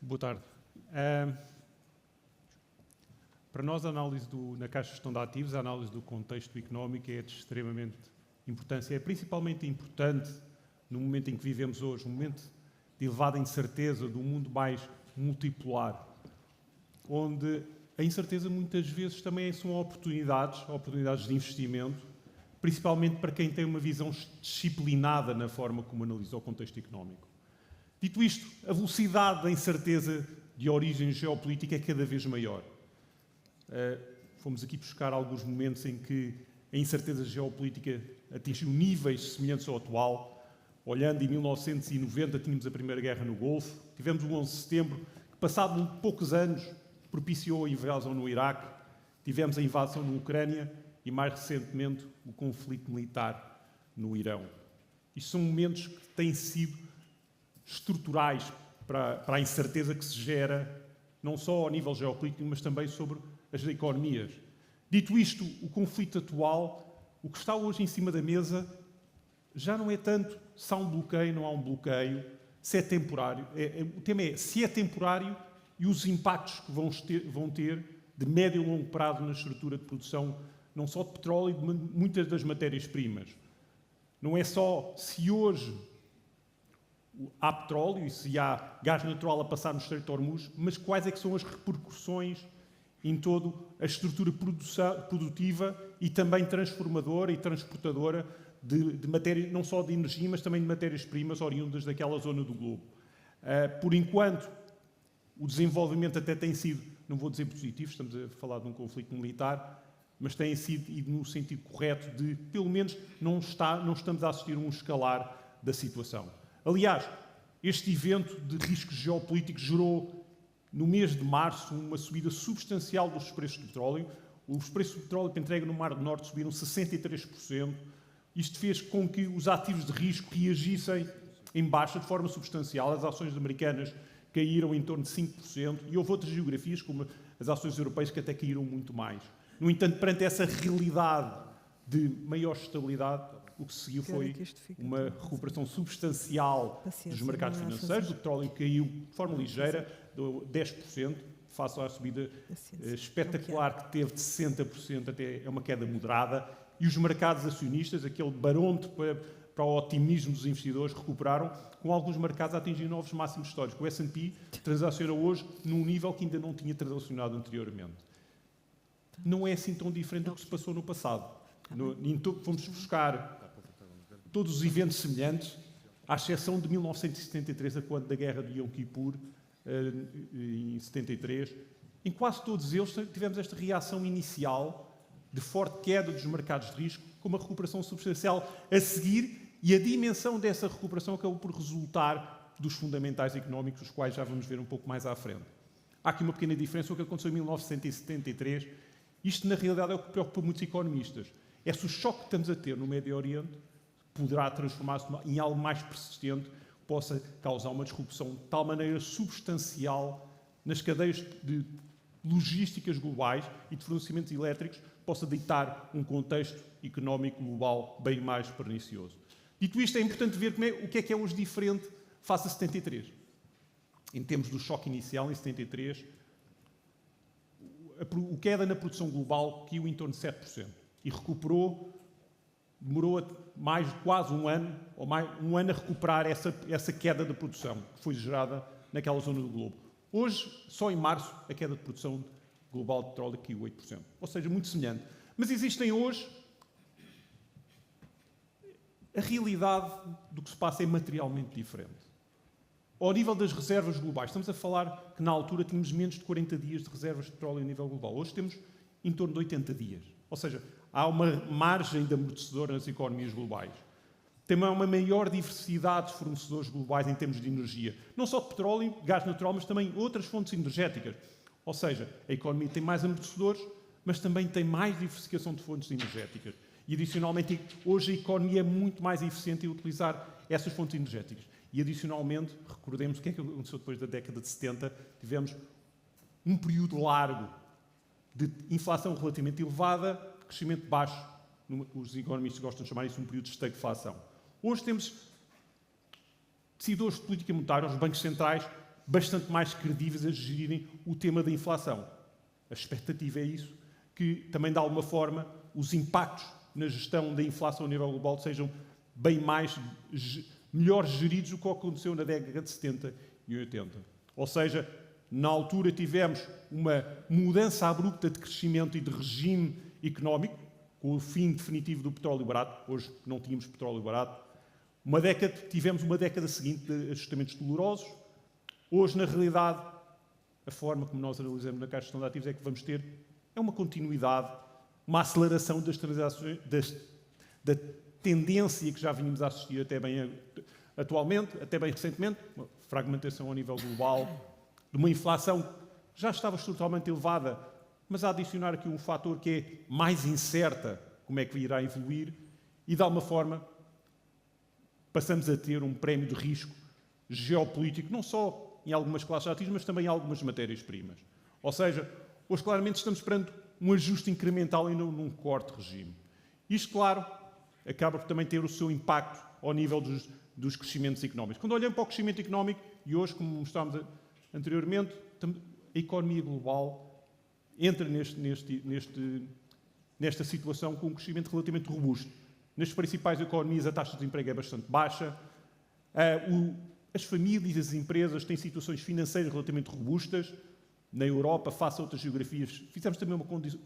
Boa tarde. Para nós, a análise na Caixa de Gestão de Ativos, a análise do contexto económico é de extremamente importância. É principalmente importante no momento em que vivemos hoje, um momento de elevada incerteza, de um mundo mais multipolar, onde a incerteza muitas vezes também são oportunidades de investimento, principalmente para quem tem uma visão disciplinada na forma como analisa o contexto económico. Dito isto, a velocidade da incerteza de origem geopolítica é cada vez maior. Fomos aqui buscar alguns momentos em que a incerteza geopolítica atingiu níveis semelhantes ao atual. Olhando em 1990, tínhamos a Primeira Guerra no Golfo, tivemos o 11 de setembro, que passado poucos anos propiciou a invasão no Iraque, tivemos a invasão na Ucrânia e, mais recentemente, o conflito militar no Irão. Isto são momentos que têm sido estruturais para a incerteza que se gera, não só ao nível geopolítico, mas também sobre as economias. Dito isto, o conflito atual, o que está hoje em cima da mesa, já não é tanto se há um bloqueio, não há um bloqueio, se é temporário. O tema é se é temporário e os impactos que vão ter de médio e longo prazo na estrutura de produção, não só de petróleo, de muitas das matérias-primas. Não é só se hoje há petróleo e se há gás natural a passar no Estreito de Hormuz, mas quais é que são as repercussões em toda a estrutura produtiva e também transformadora e transportadora de matéria, não só de energia, mas também de matérias-primas oriundas daquela zona do globo. Por enquanto, o desenvolvimento até tem sido, não vou dizer positivo, estamos a falar de um conflito militar, mas tem sido ido no sentido correto de, pelo menos, não estamos a assistir a um escalar da situação. Aliás, este evento de riscos geopolíticos gerou, no mês de março, uma subida substancial dos preços do petróleo. Os preços do petróleo para entrega no Mar do Norte subiram 63%. Isto fez com que os ativos de risco reagissem em baixa de forma substancial. As ações americanas caíram em torno de 5% e houve outras geografias, como as ações europeias, que até caíram muito mais. No entanto, perante essa realidade de maior estabilidade, o que se seguiu foi uma recuperação substancial dos mercados financeiros. O petróleo caiu de forma ligeira, de 10%, face à subida espetacular que teve de 60%, até é uma queda moderada. E os mercados acionistas, aquele barómetro para o otimismo dos investidores, recuperaram, com alguns mercados a atingir novos máximos históricos. O S&P transaciona hoje num nível que ainda não tinha transacionado anteriormente. Não é assim tão diferente do que se passou no passado. Fomos buscar todos os eventos semelhantes, à exceção de 1973, a quando da Guerra de Yom Kippur, em 73. Em quase todos eles tivemos esta reação inicial de forte queda dos mercados de risco, com uma recuperação substancial a seguir, e a dimensão dessa recuperação acabou por resultar dos fundamentais económicos, os quais já vamos ver um pouco mais à frente. Há aqui uma pequena diferença, o que aconteceu em 1973. Isto, na realidade, é o que preocupa muitos economistas. É se o choque que estamos a ter no Médio Oriente poderá transformar-se em algo mais persistente, possa causar uma disrupção de tal maneira substancial nas cadeias de logísticas globais e de fornecimentos elétricos, possa ditar um contexto económico global bem mais pernicioso. Dito isto, é importante ver o que é hoje diferente face a 73. Em termos do choque inicial, em 73, a queda na produção global caiu em torno de 7% e recuperou, demorou mais de quase um ano a recuperar essa queda da produção que foi gerada naquela zona do globo. Hoje, só em março, a queda de produção global de petróleo caiu 8%. Ou seja, muito semelhante. Mas existem hoje... A realidade do que se passa é materialmente diferente. Ao nível das reservas globais, estamos a falar que na altura tínhamos menos de 40 dias de reservas de petróleo a nível global. Hoje temos em torno de 80 dias. Ou seja, há uma margem de amortecedor nas economias globais. Também há uma maior diversidade de fornecedores globais em termos de energia. Não só de petróleo, gás natural, mas também outras fontes energéticas. Ou seja, a economia tem mais amortecedores, mas também tem mais diversificação de fontes energéticas. E, adicionalmente, hoje a economia é muito mais eficiente em utilizar essas fontes energéticas. E, adicionalmente, recordemos o que é que aconteceu depois da década de 70, tivemos um período largo de inflação relativamente elevada, de crescimento baixo, os economistas gostam de chamar isso um período de estagflação. Hoje temos decisores de política monetária, os bancos centrais bastante mais credíveis a gerirem o tema da inflação. A expectativa é isso, que também, de alguma forma, os impactos na gestão da inflação a nível global sejam bem melhor geridos do que aconteceu na década de 70 e 80. Ou seja, na altura tivemos uma mudança abrupta de crescimento e de regime económico, com o fim definitivo do petróleo barato. Hoje não tínhamos petróleo barato. Tivemos uma década seguinte de ajustamentos dolorosos. Hoje, na realidade, a forma como nós analisamos na Caixa de Gestão de Ativos é que vamos ter uma continuidade, uma aceleração das transações, da tendência que já vínhamos a assistir até bem atualmente, até bem recentemente, uma fragmentação a nível global, de uma inflação que já estava estruturalmente elevada, mas a adicionar aqui um fator que é mais incerta, como é que irá evoluir, e de alguma forma passamos a ter um prémio de risco geopolítico, não só em algumas classes de ativos, mas também em algumas matérias-primas. Ou seja, hoje claramente estamos perante um ajuste incremental e não num corte de regime. Isto, claro, acaba por também ter o seu impacto ao nível dos crescimentos económicos. Quando olhamos para o crescimento económico, e hoje, como mostrámos anteriormente, a economia global entra nesta situação com um crescimento relativamente robusto. Nas principais economias a taxa de desemprego é bastante baixa, as famílias e as empresas têm situações financeiras relativamente robustas. Na Europa, face a outras geografias, fizemos também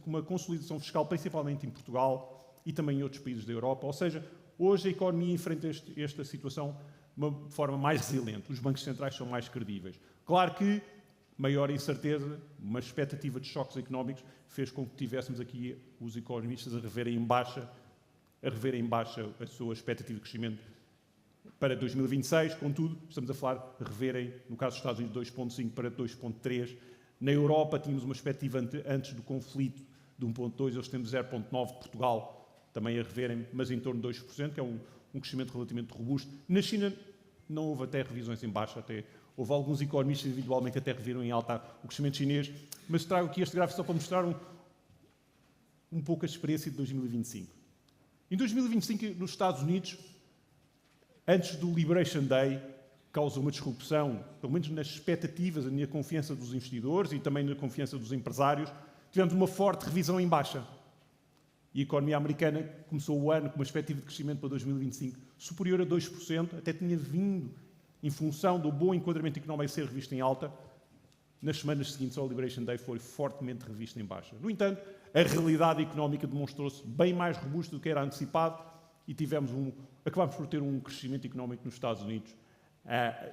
uma consolidação fiscal, principalmente em Portugal e também em outros países da Europa. Ou seja, hoje a economia enfrenta esta situação de uma forma mais resiliente. Os bancos centrais são mais credíveis. Claro que maior incerteza, uma expectativa de choques económicos, fez com que tivéssemos aqui os economistas a reverem em baixa a sua expectativa de crescimento para 2026. Contudo, estamos a falar de reverem, no caso dos Estados Unidos, 2,5 para 2,3. Na Europa, tínhamos uma expectativa antes do conflito de 1,2, eles temos 0,9. Portugal também a reverem, mas em torno de 2%, que é um crescimento relativamente robusto. Na China, não houve até revisões em baixa, até houve alguns economistas individualmente que até reviram em alta o crescimento chinês, mas trago aqui este gráfico só para mostrar um pouco a experiência de 2025. Em 2025, nos Estados Unidos, antes do Liberation Day, causou uma disrupção, pelo menos nas expectativas, na confiança dos investidores e também na confiança dos empresários. Tivemos uma forte revisão em baixa. E a economia americana começou o ano com uma expectativa de crescimento para 2025 superior a 2%, até tinha vindo, em função do bom enquadramento económico ser revisto em alta. Nas semanas seguintes ao Liberation Day foi fortemente revisto em baixa. No entanto, a realidade económica demonstrou-se bem mais robusta do que era antecipado e acabámos por ter um crescimento económico nos Estados Unidos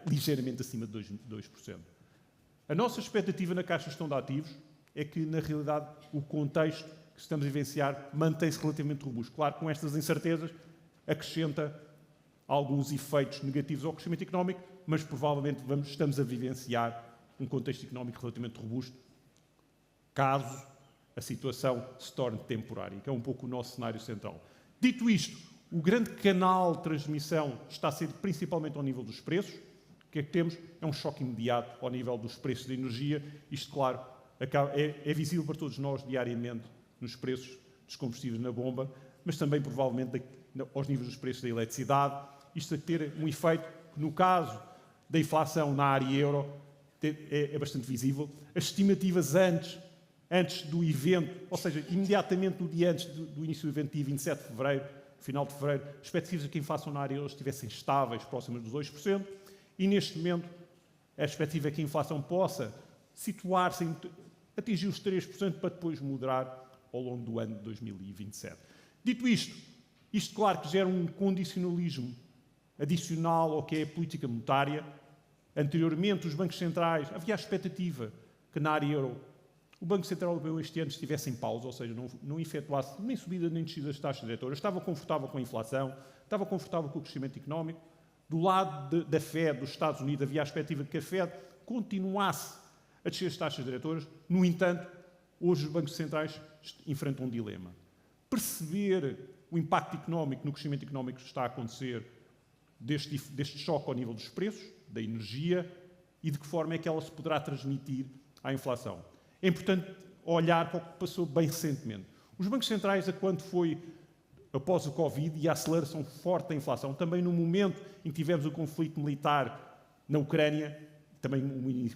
ligeiramente acima de 2%. A nossa expectativa na Caixa de Gestão de Ativos é que, na realidade, o contexto que estamos a vivenciar mantém-se relativamente robusto. Claro, com estas incertezas, acrescenta alguns efeitos negativos ao crescimento económico, mas provavelmente estamos a vivenciar um contexto económico relativamente robusto, caso a situação se torne temporária, que é um pouco o nosso cenário central. Dito isto, o grande canal de transmissão está a ser principalmente ao nível dos preços. O que é que temos? É um choque imediato ao nível dos preços de energia. Isto, claro, é visível para todos nós diariamente nos preços dos combustíveis na bomba, mas também provavelmente aos níveis dos preços da eletricidade. Isto a ter um efeito que, no caso da inflação na área euro, é bastante visível. As estimativas antes do evento, ou seja, imediatamente no dia antes do início do evento, dia 27 de fevereiro, final de fevereiro, as expectativas de que a inflação na área euro estivessem estáveis, próximas dos 2%, e neste momento a expectativa é que a inflação possa situar-se, atingir os 3% para depois moderar ao longo do ano de 2027. Dito isto claro que gera um condicionalismo adicional ao que é a política monetária. Anteriormente, os bancos centrais, havia a expectativa que na área euro o Banco Central Europeu este ano estivesse em pausa, ou seja, não efetuasse nem subida nem descida das taxas diretoras, estava confortável com a inflação, estava confortável com o crescimento económico. Do lado da Fed, dos Estados Unidos, havia a expectativa de que a Fed continuasse a descer as taxas diretoras. No entanto, hoje os bancos centrais enfrentam um dilema. Perceber o impacto económico no crescimento económico que está a acontecer deste choque ao nível dos preços, da energia, e de que forma é que ela se poderá transmitir à inflação. É importante olhar para o que passou bem recentemente. Os bancos centrais, quando foi após o Covid e a aceleração forte da inflação, também no momento em que tivemos o conflito militar na Ucrânia, também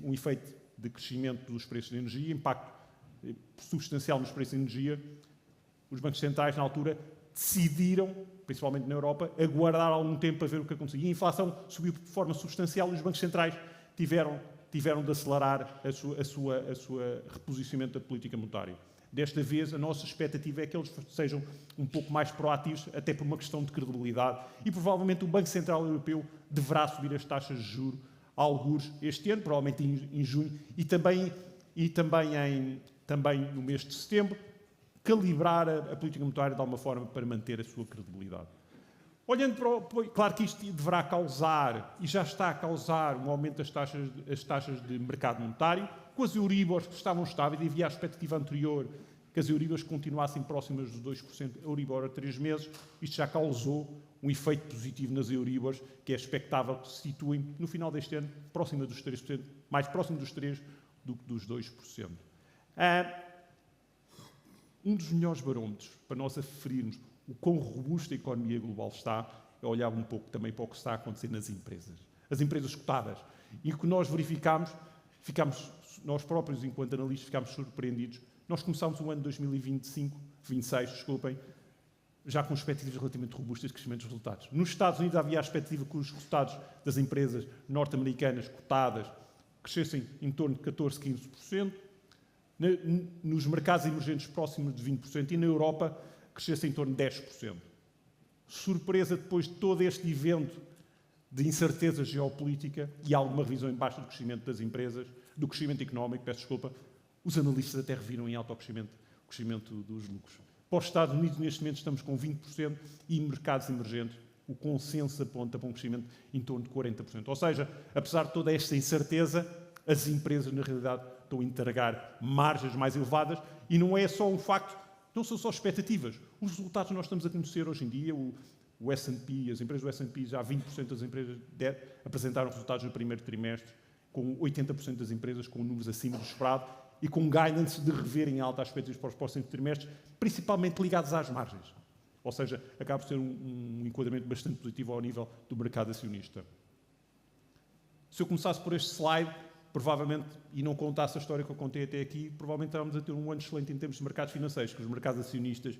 um efeito de crescimento dos preços de energia, impacto substancial nos preços de energia. Os bancos centrais, na altura, decidiram, principalmente na Europa, aguardar algum tempo para ver o que acontecia. E a inflação subiu de forma substancial e os bancos centrais tiveram de acelerar a sua reposicionamento da política monetária. Desta vez, a nossa expectativa é que eles sejam um pouco mais proativos, até por uma questão de credibilidade, e provavelmente o Banco Central Europeu deverá subir as taxas de juros a algures este ano, provavelmente em junho, e também no mês de setembro, calibrar a política monetária de alguma forma para manter a sua credibilidade. Olhando para claro que isto deverá causar, e já está a causar, um aumento das taxas de mercado monetário, com as Euribors que estavam estáveis, e havia a expectativa anterior que as Euribors continuassem próximas dos 2%, Euribor a 3 meses, isto já causou um efeito positivo nas Euribors, que é expectável que se situem, no final deste ano, próxima dos 3%, mais próximo dos 3% do que dos 2%. Um dos melhores barómetros para nós aferirmos o quão robusta a economia global está é olhar um pouco também para o que está a acontecer nas empresas. As empresas cotadas. E o que nós verificámos, nós próprios, enquanto analistas, ficámos surpreendidos. Nós começámos o ano de 2026, já com expectativas relativamente robustas de crescimento dos resultados. Nos Estados Unidos havia a expectativa que os resultados das empresas norte-americanas cotadas crescessem em torno de 14%, 15%, nos mercados emergentes próximos de 20% e na Europa crescesse em torno de 10%. Surpresa depois de todo este evento de incerteza geopolítica e alguma revisão em baixa do crescimento das empresas, do crescimento económico, os analistas até reviram em alto o crescimento dos lucros. Para os Estados Unidos, neste momento, estamos com 20% e mercados emergentes, o consenso aponta para um crescimento em torno de 40%. Ou seja, apesar de toda esta incerteza, as empresas, na realidade, estão a entregar margens mais elevadas e não é só um facto, não são só expectativas. Os resultados que nós estamos a conhecer hoje em dia, o S&P, as empresas do S&P, já 20% das empresas apresentaram resultados no primeiro trimestre, com 80% das empresas com números acima do esperado e com guidance de rever em alta as expectativas para os próximos trimestres, principalmente ligados às margens. Ou seja, acaba por ser um enquadramento bastante positivo ao nível do mercado acionista. Se eu começasse por este slide, provavelmente, e não contasse a história que eu contei até aqui, provavelmente estávamos a ter um ano excelente em termos de mercados financeiros, com os mercados acionistas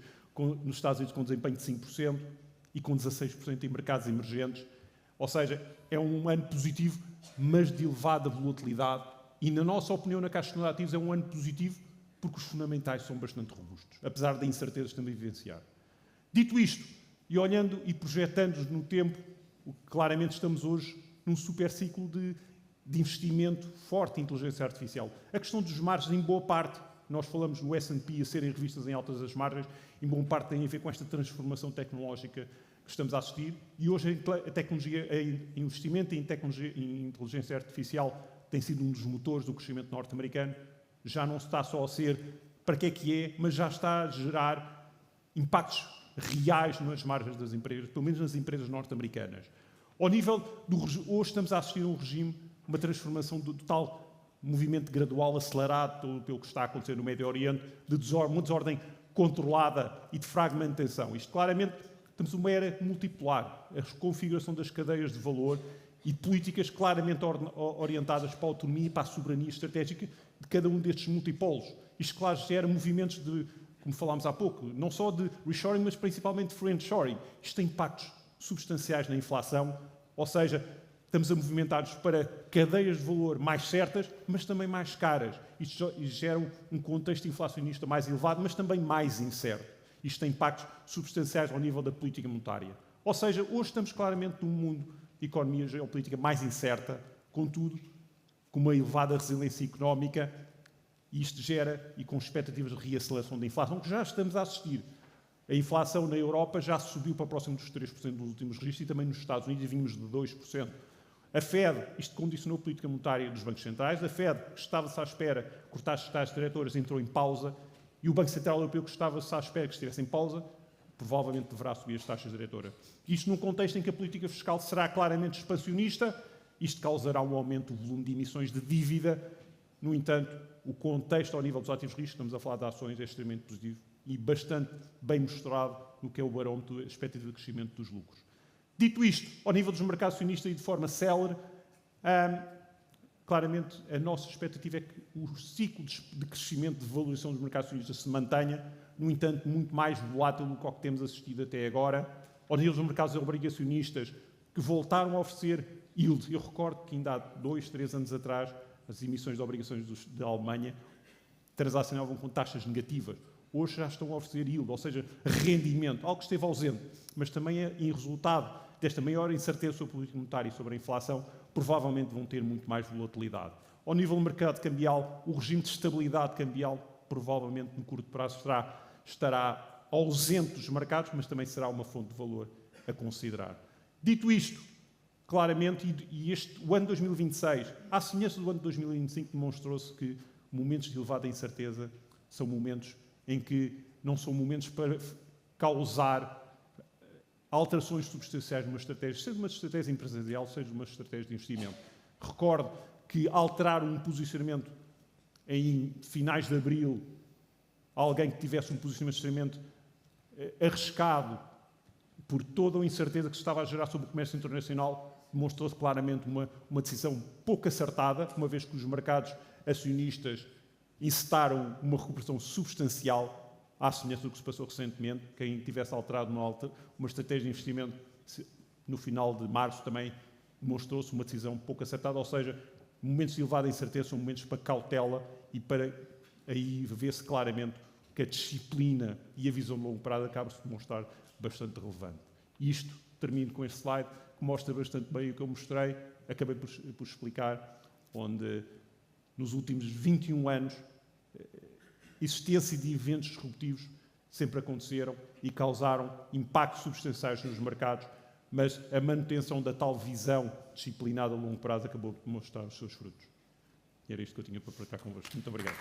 nos Estados Unidos com desempenho de 5% e com 16% em mercados emergentes. Ou seja, é um ano positivo, mas de elevada volatilidade. E, na nossa opinião, na Caixa de Ativos, é um ano positivo porque os fundamentais são bastante robustos, apesar da incerteza que estamos a vivenciar. Dito isto, e olhando e projetando-nos no tempo, claramente estamos hoje num super ciclo de investimento forte em inteligência artificial. A questão dos margens, em boa parte, nós falamos no S&P a serem revistas em altas as margens, em boa parte tem a ver com esta transformação tecnológica que estamos a assistir, e hoje a tecnologia, a investimento em tecnologia, em inteligência artificial tem sido um dos motores do crescimento norte-americano. Já não está só a ser para que é, mas já está a gerar impactos reais nas margens das empresas, pelo menos nas empresas norte-americanas. Ao nível hoje estamos a assistir a um regime, uma transformação do tal movimento gradual, acelerado pelo que está a acontecer no Médio Oriente, de uma desordem controlada e de fragmentação. Isto claramente, temos uma era multipolar, a configuração das cadeias de valor e políticas claramente orientadas para a autonomia e para a soberania estratégica de cada um destes multipolos. Isto, claro, gera movimentos de, como falámos há pouco, não só de reshoring, mas principalmente de friendshoring. Isto tem impactos substanciais na inflação, ou seja, estamos a movimentar-nos para cadeias de valor mais certas, mas também mais caras. Isto gera um contexto inflacionista mais elevado, mas também mais incerto. Isto tem impactos substanciais ao nível da política monetária. Ou seja, hoje estamos claramente num mundo de economia geopolítica mais incerta, contudo, com uma elevada resiliência económica, e isto gera, e com expectativas de reaceleração da inflação, que já estamos a assistir. A inflação na Europa já subiu para próximo dos 3% dos últimos registros e também nos Estados Unidos vimos de 2%. A Fed, isto condicionou a política monetária dos bancos centrais, a Fed, que estava-se à espera de cortar as taxas diretoras, entrou em pausa, e o Banco Central Europeu, que estava-se à espera que estivesse em pausa, provavelmente deverá subir as taxas diretoras. Isto num contexto em que a política fiscal será claramente expansionista, isto causará um aumento do volume de emissões de dívida. No entanto, o contexto ao nível dos ativos de risco, estamos a falar de ações, é extremamente positivo e bastante bem mostrado no que é o barómetro, a expectativa de crescimento dos lucros. Dito isto, ao nível dos mercados acionistas e de forma célere, claramente, a nossa expectativa é que o ciclo de crescimento de valorização dos mercados acionistas se mantenha, no entanto, muito mais volátil do que o que temos assistido até agora, ao nível dos mercados obrigacionistas, que voltaram a oferecer yield. Eu recordo que ainda há 2, 3 anos atrás, as emissões de obrigações da Alemanha transacionavam com taxas negativas. Hoje já estão a oferecer yield, ou seja, rendimento, algo que esteve ausente, mas também em resultado desta maior incerteza sobre a política monetária e sobre a inflação, provavelmente vão ter muito mais volatilidade. Ao nível do mercado cambial, o regime de estabilidade cambial, provavelmente no curto prazo, estará ausente dos mercados, mas também será uma fonte de valor a considerar. Dito isto, claramente, o ano 2026, à semelhança do ano de 2025, demonstrou-se que momentos de elevada incerteza são momentos em que não são momentos para causar alterações substanciais numa estratégia, seja uma estratégia empresarial, seja uma estratégia de investimento. Recordo que alterar um posicionamento em finais de abril, alguém que tivesse um posicionamento extremamente arriscado por toda a incerteza que se estava a gerar sobre o comércio internacional, demonstrou-se claramente uma decisão pouco acertada, uma vez que os mercados acionistas incitaram uma recuperação substancial, à semelhança do que se passou recentemente. Quem tivesse alterado uma estratégia de investimento no final de março também demonstrou-se uma decisão pouco acertada, ou seja, momentos de elevada incerteza são momentos para cautela e para aí ver-se claramente que a disciplina e a visão de longo prazo acabam-se de mostrar bastante relevante. E isto, termino com este slide, que mostra bastante bem o que eu mostrei, acabei por explicar, onde nos últimos 21 anos existência de eventos disruptivos sempre aconteceram e causaram impactos substanciais nos mercados, mas a manutenção da tal visão disciplinada a longo prazo acabou por mostrar os seus frutos. E era isto que eu tinha para partilhar convosco. Muito obrigado.